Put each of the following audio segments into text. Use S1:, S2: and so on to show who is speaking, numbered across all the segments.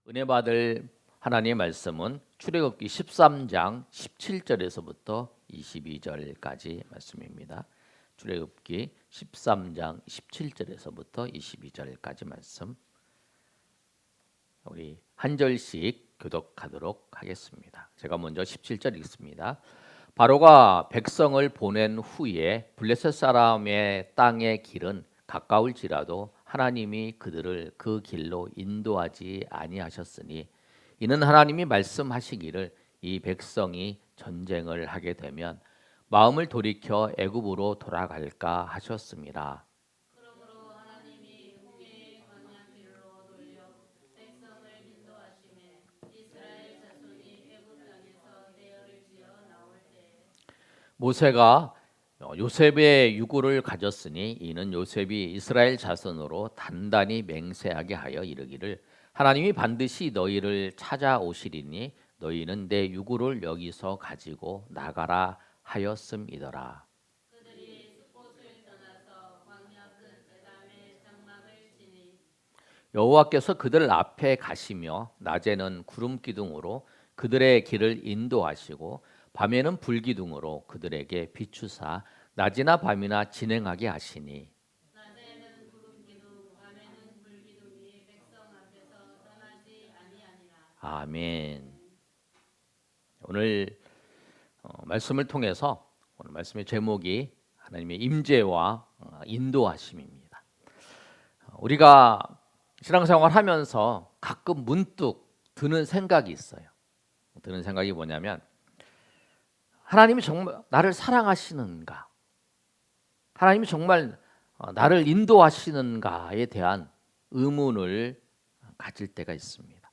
S1: 은혜 받을 하나님의 말씀은 출애굽기 13장 17절에서부터 22절까지 말씀입니다. 출애굽기 13장 17절에서부터 22절까지 말씀. 우리 한 절씩 교독하도록 하겠습니다. 제가 먼저 17절 읽습니다. 바로가 백성을 보낸 후에 블레셋 사람의 땅의 길은 가까울지라도 하나님이 그들을 그 길로 인도하지 아니하셨으니 이는 하나님이 말씀하시기를 이 백성이 전쟁을 하게 되면 마음을 돌이켜 애굽으로 돌아갈까 하셨습니다.
S2: 그러므로 하나님이 후계의 광야길로 돌려 백성을 인도하시매 이스라엘 자손이 애굽 땅에서 대열을 지어 나올 때에
S1: 모세가 요셉의 유고를 가졌으니 이는 요셉이 이스라엘 자손으로 단단히 맹세하게 하여 이르기를 하나님이 반드시 너희를 찾아오시리니 너희는 내 유고를 여기서 가지고 나가라 하였음이더라.
S2: 그들이 숫곳을 떠나서 광야 끝 에담의 장막을 치니
S1: 여호와께서 그들 앞에 가시며 낮에는 구름 기둥으로 그들의 길을 인도하시고 밤에는 불 기둥으로 그들에게 비추사 낮이나 밤이나 진행하게 하시니
S2: 낮에는 구름 기둥 밤에는 불 기둥이 백성 앞에서 떠나지 아니하니라.
S1: 아멘. 오늘 말씀을 통해서 오늘 말씀의 제목이 하나님의 임재와 인도하심입니다. 우리가 신앙생활 하면서 가끔 문득 드는 생각이 있어요. 드는 생각이 뭐냐면 하나님이 정말 나를 사랑하시는가? 하나님이 정말 나를 인도하시는가에 대한 의문을 가질 때가 있습니다.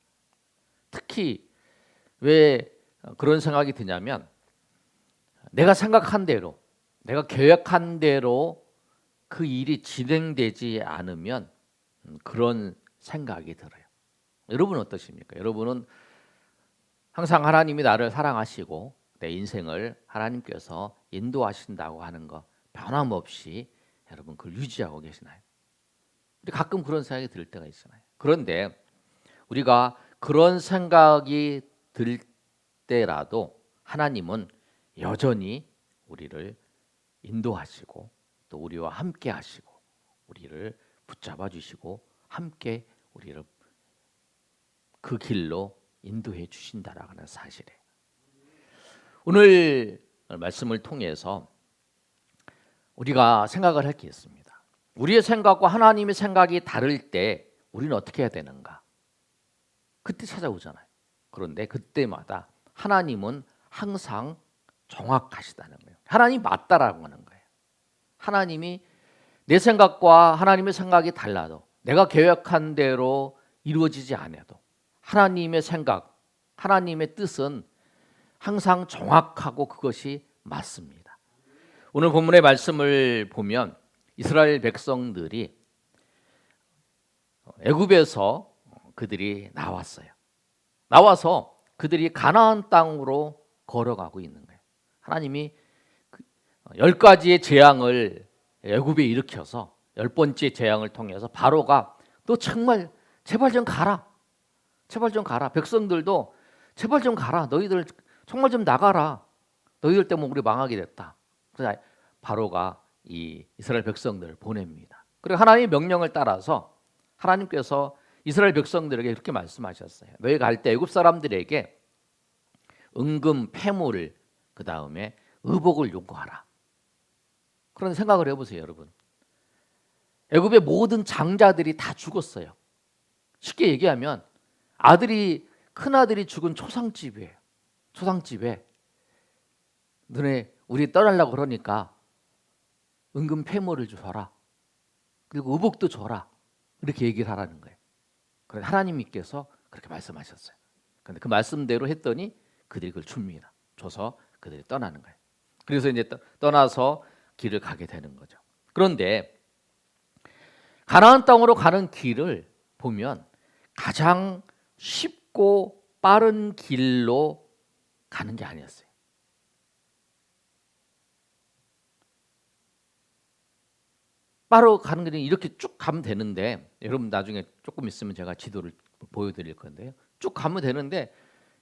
S1: 특히 왜 그런 생각이 드냐면 내가 생각한 대로, 내가 계획한 대로 그 일이 진행되지 않으면 그런 생각이 들어요. 여러분은 어떠십니까? 여러분은 항상 하나님이 나를 사랑하시고 내 인생을 하나님께서 인도하신다고 하는 거 변함없이 여러분 그걸 유지하고 계시나요? 근데 가끔 그런 생각이 들 때가 있잖아요. 그런데 우리가 그런 생각이 들 때라도 하나님은 여전히 우리를 인도하시고 또 우리와 함께 하시고 우리를 붙잡아 주시고 함께 우리를 그 길로 인도해 주신다라는 사실이에요. 오늘 말씀을 통해서 우리가 생각을 할 게 있습니다. 우리의 생각과 하나님의 생각이 다를 때 우리는 어떻게 해야 되는가? 그때 찾아오잖아요. 그런데 그때마다 하나님은 항상 정확하시다는 거예요. 하나님이 맞다라고 하는 거예요. 하나님이 내 생각과 하나님의 생각이 달라도 내가 계획한 대로 이루어지지 않아도 하나님의 생각, 하나님의 뜻은 항상 정확하고 그것이 맞습니다. 오늘 본문의 말씀을 보면 이스라엘 백성들이 애굽에서 그들이 나왔어요. 나와서 그들이 가나안 땅으로 걸어가고 있는 거예요. 하나님이 10가지의 재앙을 애굽에 일으켜서 10번째 재앙을 통해서 바로가 너 정말 제발 좀 가라. 제발 좀 가라. 백성들도 제발 좀 가라. 너희들 정말 좀 나가라. 너희들 때문에 우리 망하게 됐다. 그래서 바로가 이 이스라엘 백성들을 보냅니다. 그리고 하나님의 명령을 따라서 하나님께서 이스라엘 백성들에게 이렇게 말씀하셨어요. 너희 갈 때 애굽 사람들에게 은금 폐물을 그 다음에 의복을 요구하라. 그런 생각을 해보세요, 여러분. 애굽의 모든 장자들이 다 죽었어요. 쉽게 얘기하면 큰 아들이 죽은 초상집이에요. 초상집에 너네 우리 떠나려고 그러니까 은금 폐물을 줘라. 그리고 의복도 줘라. 이렇게 얘기를 하라는 거예요. 그래서 하나님께서 그렇게 말씀하셨어요. 그런데 그 말씀대로 했더니 그들이 그걸 줍니다. 줘서 그들이 떠나는 거예요. 그래서 이제 떠나서 길을 가게 되는 거죠. 그런데 가나안 땅으로 가는 길을 보면 가장 쉽고 빠른 길로 가는 게 아니었어요. 바로 가는 길은 이렇게 쭉 가면 되는데 여러분 나중에 조금 있으면 제가 지도를 보여드릴 건데요. 쭉 가면 되는데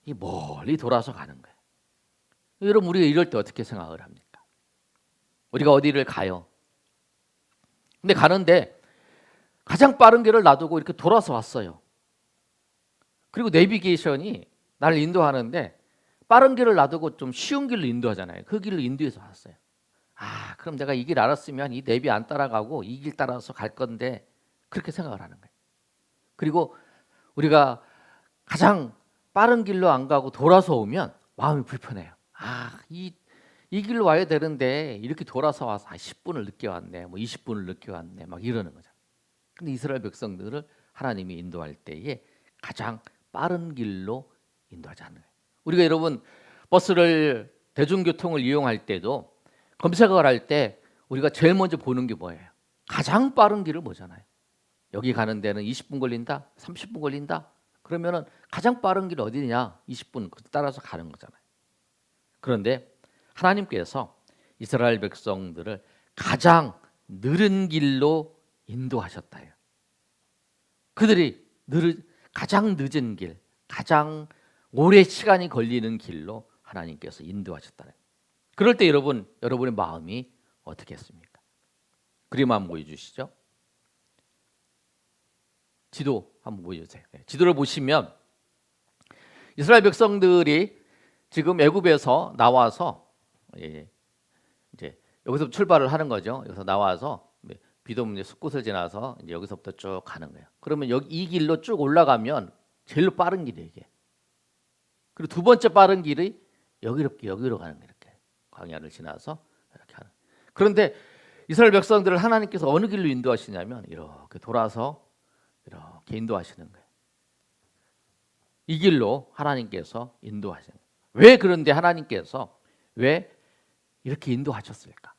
S1: 이 멀리 돌아서 가는 거예요. 여러분 우리가 이럴 때 어떻게 생각을 합니까? 우리가 어디를 가요. 근데 가는데 가장 빠른 길을 놔두고 이렇게 돌아서 왔어요. 그리고 내비게이션이 나를 인도하는데 빠른 길을 놔두고 좀 쉬운 길로 인도하잖아요. 그 길로 인도해서 왔어요. 아, 그럼 내가 이 길 알았으면 이 내비 안 따라가고 이 길 따라서 갈 건데 그렇게 생각을 하는 거예요. 그리고 우리가 가장 빠른 길로 안 가고 돌아서 오면 마음이 불편해요. 아, 이 길로 와야 되는데 이렇게 돌아서 와서 10분을 늦게 왔네, 뭐 20분을 늦게 왔네, 막 이러는 거죠. 근데 이스라엘 백성들을 하나님이 인도할 때에 가장 빠른 길로 인도하지 않는 거예요. 우리가 여러분 버스를 대중교통을 이용할 때도 검색을 할 때 우리가 제일 먼저 보는 게 뭐예요? 가장 빠른 길을 보잖아요. 여기 가는 데는 20분 걸린다, 30분 걸린다. 그러면은 가장 빠른 길 어디냐? 20분 따라서 가는 거잖아요. 그런데 하나님께서 이스라엘 백성들을 가장 느린 길로 인도하셨다요. 그들이 가장 늦은 길, 가장 오래 시간이 걸리는 길로 하나님께서 인도하셨다는. 그럴 때 여러분의 마음이 어떻겠습니까? 그림 한번 보여주시죠. 지도 한번 보여주세요. 지도를 보시면 이스라엘 백성들이 지금 애굽에서 나와서 이제 여기서 출발을 하는 거죠. 여기서 나와서 비도 없는 숲곳을 지나서 이제 여기서부터 쭉 가는 거예요. 그러면 여기 이 길로 쭉 올라가면 제일 빠른 길이에요, 이게. 그리고 두 번째 빠른 길이 여기로 가는 거예요. 이렇게 광야를 지나서 이렇게 하는. 그런데 이스라엘 백성들을 하나님께서 어느 길로 인도하시냐면 이렇게 돌아서 이렇게 인도하시는 거예요. 이 길로 하나님께서 인도하시는 거예요. 왜 그런데 하나님께서 왜 이렇게 인도하셨을까?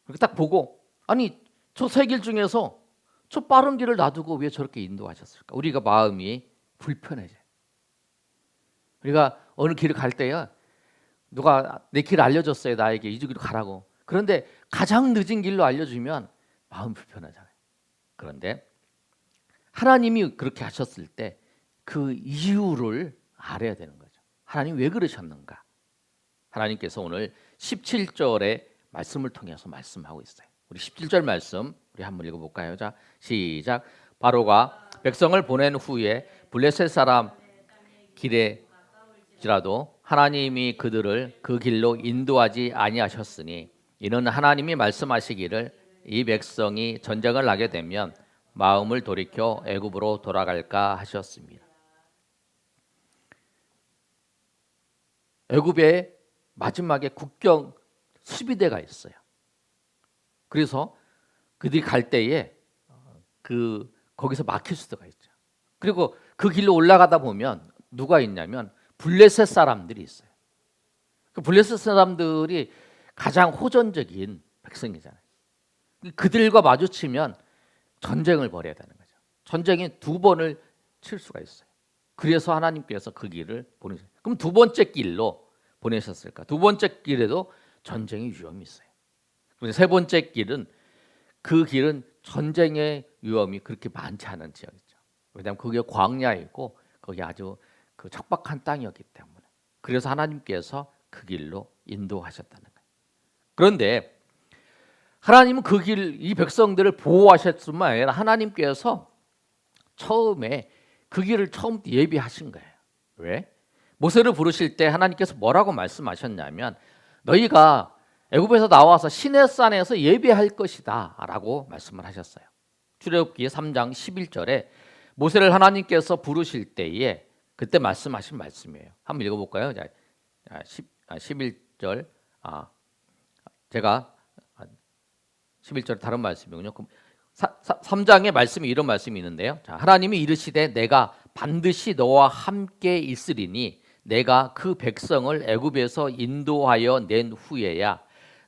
S1: 그렇게 딱 보고 아니 저 세 길 중에서 저 빠른 길을 놔두고 왜 저렇게 인도하셨을까? 우리가 마음이 불편해져요. 우리가 어느 길을 갈 때요, 누가 내 길을 알려줬어요. 나에게 이 길로 가라고. 그런데 가장 늦은 길로 알려주면 마음 불편하잖아요. 그런데 하나님이 그렇게 하셨을 때 그 이유를 알아야 되는 거죠. 하나님 왜 그러셨는가? 하나님께서 오늘 17절의 말씀을 통해서 말씀하고 있어요. 우리 17절 말씀 우리 한번 읽어볼까요? 자, 시작. 바로가 백성을 보낸 후에 블레셋 사람 길에지라도 하나님이 그들을 그 길로 인도하지 아니하셨으니 이는 하나님이 말씀하시기를 이 백성이 전쟁을 하게 되면 마음을 돌이켜 애굽으로 돌아갈까 하셨습니다. 애굽의 마지막에 국경 수비대가 있어요. 그래서 그들이 갈 때에 거기서 막힐 수가 있죠. 그리고 그 길로 올라가다 보면 누가 있냐면 블레셋 사람들이 있어요. 그 블레셋 사람들이 가장 호전적인 백성이잖아요. 그들과 마주치면 전쟁을 벌여야 되는 거죠. 전쟁이 두 번을 칠 수가 있어요. 그래서 하나님께서 그 길을 보내셨어요. 그럼 두 번째 길로 보내셨을까? 두 번째 길에도 전쟁의 위험이 있어요. 세 번째 길은 그 길은 전쟁의 위험이 그렇게 많지 않은 지역이죠. 왜냐하면 그게 광야이고 거기 아주 그 척박한 땅이었기 때문에. 그래서 하나님께서 그 길로 인도하셨다는 거예요. 그런데 하나님은 그 길, 이 백성들을 보호하셨을 뿐만 아니라 하나님께서 처음에 그 길을 처음 예비하신 거예요. 왜? 모세를 부르실 때 하나님께서 뭐라고 말씀하셨냐면 너희가 애굽에서 나와서 시내산에서 예배할 것이다 라고 말씀을 하셨어요. 출애굽기 3장 11절에 모세를 하나님께서 부르실 때에 그때 말씀하신 말씀이에요. 한번 읽어볼까요? 11절 제가 11절 다른 말씀이군요. 3장의 말씀이 이런 말씀이 있는데요. 자, 하나님이 이르시되 내가 반드시 너와 함께 있으리니 내가 그 백성을 애굽에서 인도하여 낸 후에야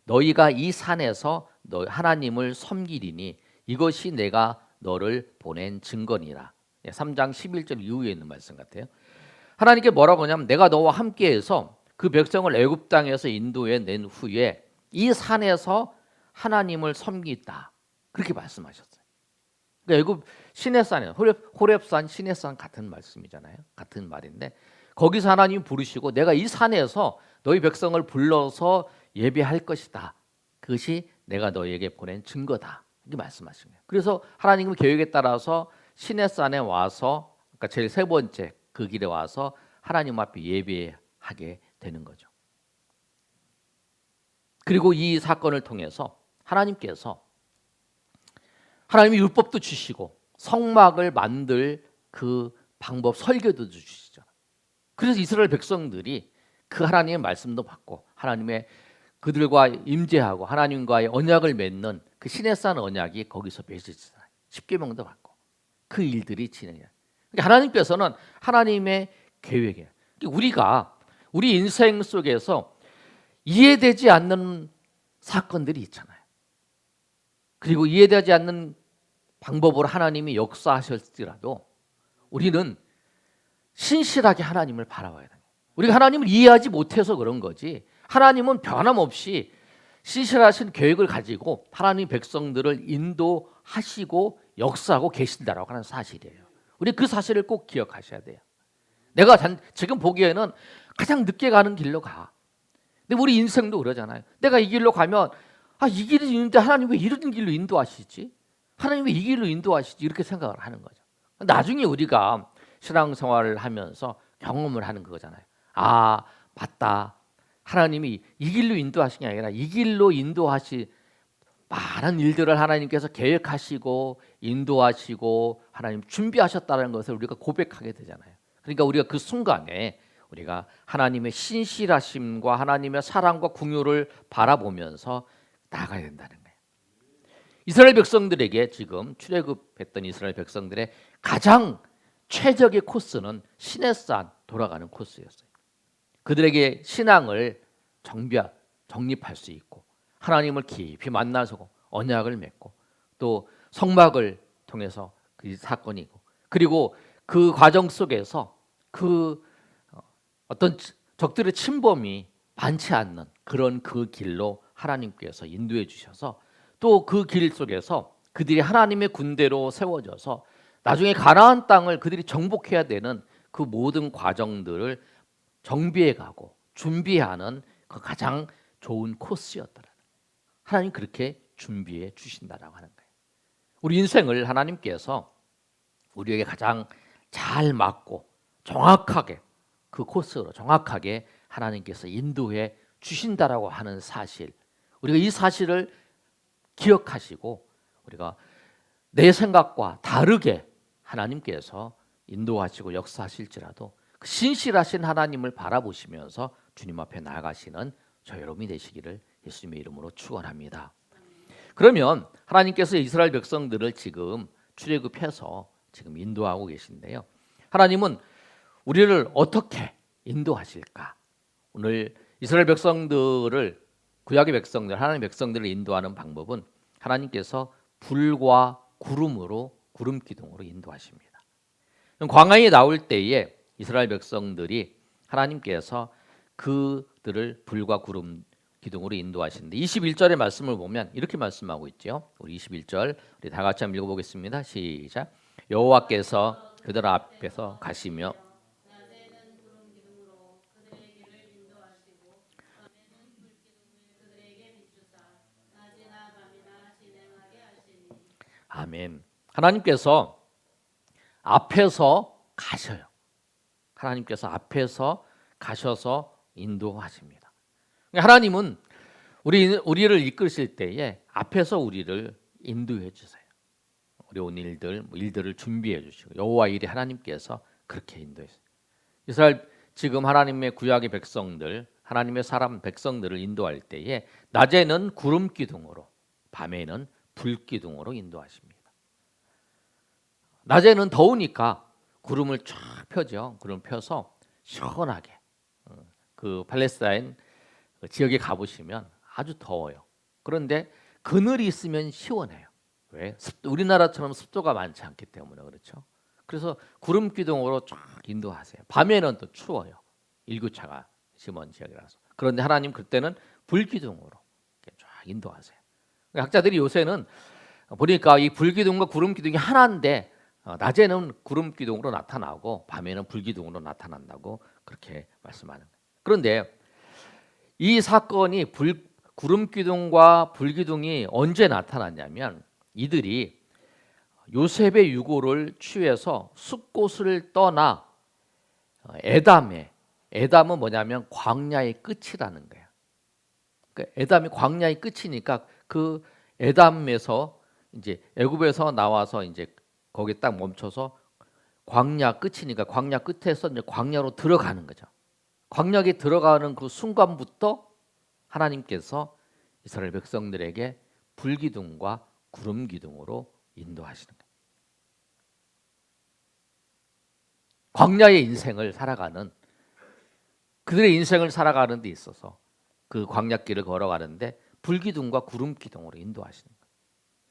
S1: 너희가 이 산에서 너 하나님을 섬기리니 이것이 내가 너를 보낸 증거니라. 3장 11절 이후에 있는 말씀 같아요. 하나님께 뭐라고 하냐면 내가 너와 함께해서 그 백성을 애굽 땅에서 인도해 낸 후에 이 산에서 하나님을 섬기다. 그렇게 말씀하셨어요. 그러니까 애굽 시내산에 호렙산, 시내산 같은 말씀이잖아요. 같은 말인데 거기서 하나님이 부르시고 내가 이 산에서 너희 백성을 불러서 예배할 것이다. 그것이 내가 너희에게 보낸 증거다. 이렇게 말씀하신 거예요. 그래서 하나님의 계획에 따라서 시내산에 와서 그러니까 제일 세 번째 그 길에 와서 하나님 앞에 예배하게 되는 거죠. 그리고 이 사건을 통해서 하나님께서 하나님이 율법도 주시고 성막을 만들 그 방법 설계도 주시죠. 그래서 이스라엘 백성들이 그 하나님의 말씀도 받고 하나님의 그들과 임재하고 하나님과의 언약을 맺는 그 시내산 언약이 거기서 맺어지잖아요. 십계명도 받고 그 일들이 진행해요. 그러니까 하나님께서는 하나님의 계획이에요. 우리가 우리 인생 속에서 이해되지 않는 사건들이 있잖아요. 그리고 이해되지 않는 방법으로 하나님이 역사하실지라도 우리는 신실하게 하나님을 바라봐야 돼요. 우리가 하나님을 이해하지 못해서 그런 거지 하나님은 변함없이 신실하신 계획을 가지고 하나님 백성들을 인도하시고 역사하고 계신다라고 하는 사실이에요. 우리 그 사실을 꼭 기억하셔야 돼요. 내가 지금 보기에는 가장 늦게 가는 길로 가. 근데 우리 인생도 그러잖아요. 내가 이 길로 가면 이 길이 있는데 하나님 왜 이런 길로 인도하시지? 하나님 왜 이 길로 인도하시지? 이렇게 생각을 하는 거죠. 나중에 우리가 신앙생활을 하면서 경험을 하는 거잖아요. 맞다. 하나님이 이 길로 인도하신 게 아니라 이 길로 인도하시 많은 일들을 하나님께서 계획하시고 인도하시고 하나님 준비하셨다는 것을 우리가 고백하게 되잖아요. 그러니까 우리가 그 순간에 우리가 하나님의 신실하심과 하나님의 사랑과 긍휼을 바라보면서 나아가야 된다는 거예요. 이스라엘 백성들에게 지금 출애굽했던 이스라엘 백성들의 가장 최적의 코스는 시내산 돌아가는 코스였어요. 그들에게 신앙을 정립할 수 있고 하나님을 깊이 만나서 언약을 맺고 또 성막을 통해서 그 사건이고 그리고 그 과정 속에서 그 어떤 적들의 침범이 많지 않는 그런 그 길로 하나님께서 인도해 주셔서 또 그 길 속에서 그들이 하나님의 군대로 세워져서 나중에 가나안 땅을 그들이 정복해야 되는 그 모든 과정들을 정비해 가고 준비하는 그 가장 좋은 코스였더라. 하나님 그렇게 준비해 주신다라고 하는 거예요. 우리 인생을 하나님께서 우리에게 가장 잘 맞고 정확하게 그 코스로 정확하게 하나님께서 인도해 주신다라고 하는 사실, 우리가 이 사실을 기억하시고 우리가 내 생각과 다르게 하나님께서 인도하시고 역사하실지라도 그 신실하신 하나님을 바라보시면서 주님 앞에 나아가시는 저 여러분이 되시기를 예수님의 이름으로 축원합니다. 그러면 하나님께서 이스라엘 백성들을 지금 출애굽해서 지금 인도하고 계신데요. 하나님은 우리를 어떻게 인도하실까? 오늘 이스라엘 백성들을 구약의 백성들, 하나님의 백성들을 인도하는 방법은 하나님께서 불과 구름으로 구름 기둥으로 인도하십니다. 광야에 나올 때에 이스라엘 백성들이 하나님께서 그들을 불과 구름 기둥으로 인도하시는데 21절의 말씀을 보면 이렇게 말씀하고 있죠. 우리 21절 우리 다 같이 한번 읽어보겠습니다. 시작. 여호와께서 그들 앞에서 가시며
S2: 낮에는 구름 기둥으로 그들의 길을 인도하시고 밤에는 불 기둥을 그들에게 비추사 낮이나 밤이나 진행하게 하시니.
S1: 아멘. 하나님께서 앞에서 가셔요. 하나님께서 앞에서 가셔서 인도하십니다. 하나님은 우리를 이끌실 때에 앞에서 우리를 인도해 주세요. 어려운 일들을 준비해 주시고 여호와 일이 하나님께서 그렇게 인도했어요. 이스라엘 지금 하나님의 구약의 백성들, 하나님의 사람 백성들을 인도할 때에 낮에는 구름 기둥으로, 밤에는 불 기둥으로 인도하십니다. 낮에는 더우니까 구름을 쫙 펴죠. 구름 펴서 시원하게 그 팔레스타인 지역에 가보시면 아주 더워요. 그런데 그늘이 있으면 시원해요. 왜? 우리나라처럼 습도가 많지 않기 때문에 그렇죠. 그래서 구름 기둥으로 쫙 인도하세요. 밤에는 또 추워요. 일교차가 심한 지역이라서. 그런데 하나님 그때는 불 기둥으로 쫙 인도하세요. 학자들이 요새는 보니까 이 불 기둥과 구름 기둥이 하나인데 낮에는 구름 기둥으로 나타나고 밤에는 불기둥으로 나타난다고 그렇게 말씀하는 거예요. 그런데 이 사건이 구름 기둥과 불기둥이 언제 나타났냐면 이들이 요셉의 유고를 취해서 숲곳을 떠나 에담은 뭐냐면 광야의 끝이라는 거예요. 그러니까 에담이 광야의 끝이니까 그 에담에서 이제 애굽에서 나와서 이제 거기 딱 멈춰서 광야 끝이니까 광야 끝에서 이제 광야로 들어가는 거죠. 광야에 들어가는 그 순간부터 하나님께서 이스라엘 백성들에게 불기둥과 구름 기둥으로 인도하시는 거예요. 광야의 인생을 살아가는 그들의 인생을 살아가는 데 있어서 그 광야길을 걸어가는데 불기둥과 구름 기둥으로 인도하시는 거예요.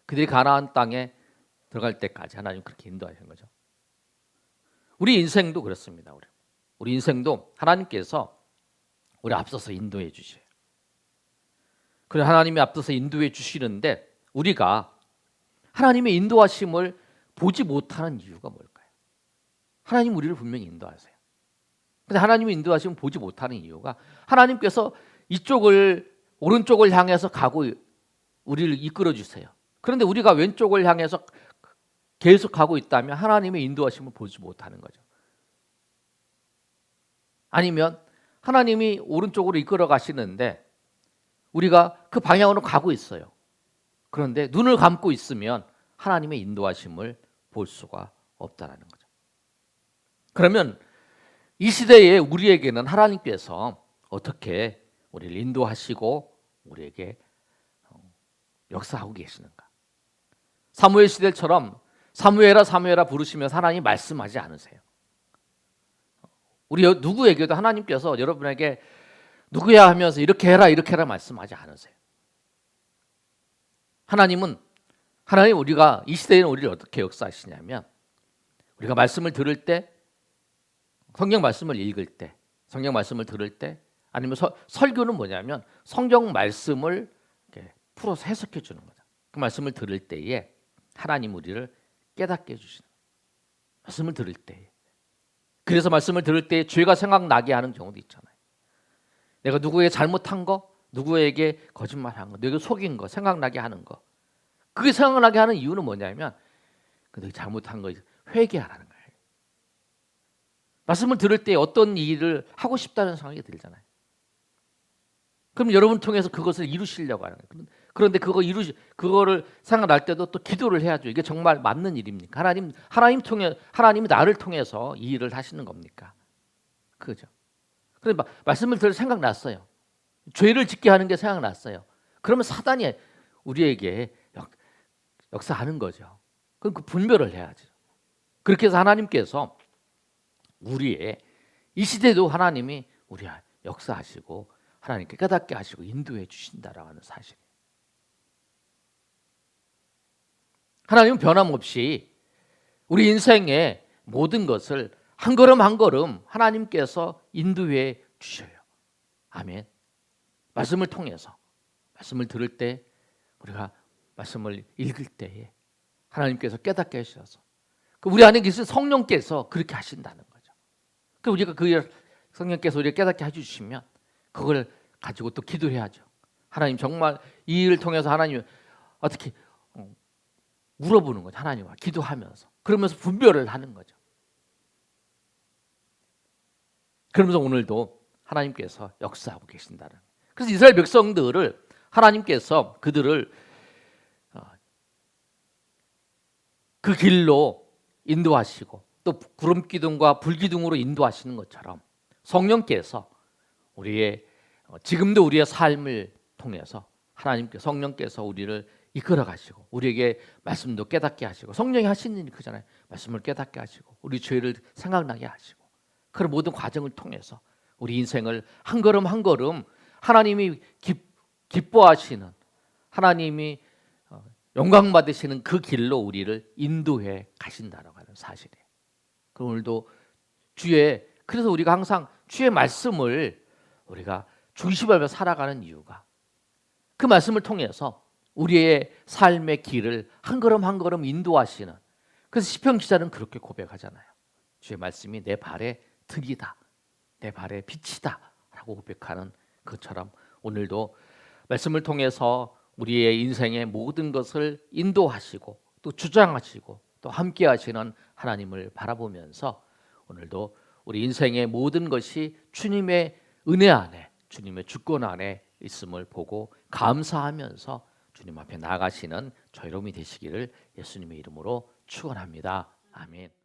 S1: 그들이 가나안 땅에 들어갈 때까지 하나님 그렇게 인도하시는 거죠. 우리 인생도 그렇습니다. 우리 인생도 하나님께서 우리 앞서서 인도해 주셔요. 그래 하나님이 앞서서 인도해 주시는데 우리가 하나님의 인도하심을 보지 못하는 이유가 뭘까요? 하나님 우리를 분명히 인도하세요. 근데 하나님의 인도하심을 보지 못하는 이유가 하나님께서 이쪽을 오른쪽을 향해서 가고 우리를 이끌어 주세요. 그런데 우리가 왼쪽을 향해서 계속 가고 있다면 하나님의 인도하심을 보지 못하는 거죠. 아니면 하나님이 오른쪽으로 이끌어 가시는데 우리가 그 방향으로 가고 있어요. 그런데 눈을 감고 있으면 하나님의 인도하심을 볼 수가 없다라는 거죠. 그러면 이 시대에 우리에게는 하나님께서 어떻게 우리를 인도하시고 우리에게 역사하고 계시는가? 사무엘 시대처럼 사무엘아 부르시면서 하나님 말씀하지 않으세요. 우리 누구에게도 하나님께서 여러분에게 누구야 하면서 이렇게 해라 말씀하지 않으세요. 하나님 우리가 이 시대에는 우리를 어떻게 역사하시냐면 우리가 말씀을 들을 때 성경 말씀을 읽을 때 성경 말씀을 들을 때 아니면 설교는 뭐냐면 성경 말씀을 이렇게 풀어서 해석해 주는 거죠. 그 말씀을 들을 때에 하나님 우리를 깨닫게 해주시는 거예요. 말씀을 들을 때에. 그래서 말씀을 들을 때 죄가 생각나게 하는 경우도 있잖아요. 내가 누구에게 잘못한 거, 누구에게 거짓말한 거, 누구에게 속인 거 생각나게 하는 거. 그게 생각나게 하는 이유는 뭐냐면 내가 잘못한 거 회개하라는 거예요. 말씀을 들을 때 어떤 일을 하고 싶다는 생각이 들잖아요. 그럼 여러분 통해서 그것을 이루시려고 하는 거예요. 그런데 그거를 생각날 때도 또 기도를 해야죠. 이게 정말 맞는 일입니까? 하나님이 나를 통해서 이 일을 하시는 겁니까? 그죠? 그런데 말씀을 들을 생각났어요. 죄를 짓게 하는 게 생각났어요. 그러면 사단이 우리에게 역사하는 거죠. 그럼 그 분별을 해야죠. 그렇게 해서 하나님께서 우리의 이 시대도 하나님이 우리 역사하시고 하나님께 깨닫게 하시고 인도해 주신다라는 사실이에요. 하나님은 변함없이 우리 인생의 모든 것을 한 걸음 한 걸음 하나님께서 인도해 주셔요. 아멘. 말씀을 통해서 말씀을 들을 때 우리가 말씀을 읽을 때에 하나님께서 깨닫게 하셔서 우리 안에 계신 성령께서 그렇게 하신다는 거죠. 그 우리가 그 성령께서 우리를 깨닫게 해주시면 그걸 가지고 또 기도해야죠. 하나님 정말 이 일을 통해서 하나님 어떻게 물어보는 거죠. 하나님과 기도하면서 그러면서 분별을 하는 거죠. 그러면서 오늘도 하나님께서 역사하고 계신다는 거예요. 그래서 이스라엘 백성들을 하나님께서 그들을 그 길로 인도하시고 또 구름 기둥과 불 기둥으로 인도하시는 것처럼 성령께서 우리의 지금도 우리의 삶을 통해서 하나님께 성령께서 우리를 이끌어 가시고 우리에게 말씀도 깨닫게 하시고 성령이 하시는 일이 그잖아요. 말씀을 깨닫게 하시고 우리 죄를 생각나게 하시고 그런 모든 과정을 통해서 우리 인생을 한 걸음 한 걸음 하나님이 기뻐하시는 하나님이 영광 받으시는 그 길로 우리를 인도해 가신다라고 하는 사실이에요. 그럼 오늘도 그래서 우리가 항상 주의 말씀을 우리가 중심하며 살아가는 이유가 그 말씀을 통해서 우리의 삶의 길을 한 걸음 한 걸음 인도하시는 그래서 시편 기자는 그렇게 고백하잖아요. 주의 말씀이 내 발의 득이다, 내 발의 빛이다 라고 고백하는 것처럼 오늘도 말씀을 통해서 우리의 인생의 모든 것을 인도하시고 또 주장하시고 또 함께 하시는 하나님을 바라보면서 오늘도 우리 인생의 모든 것이 주님의 은혜 안에, 주님의 주권 안에 있음을 보고 감사하면서 주님 앞에 나아가시는 저희 여러분이 되시기를 예수님의 이름으로 축원합니다. 아멘.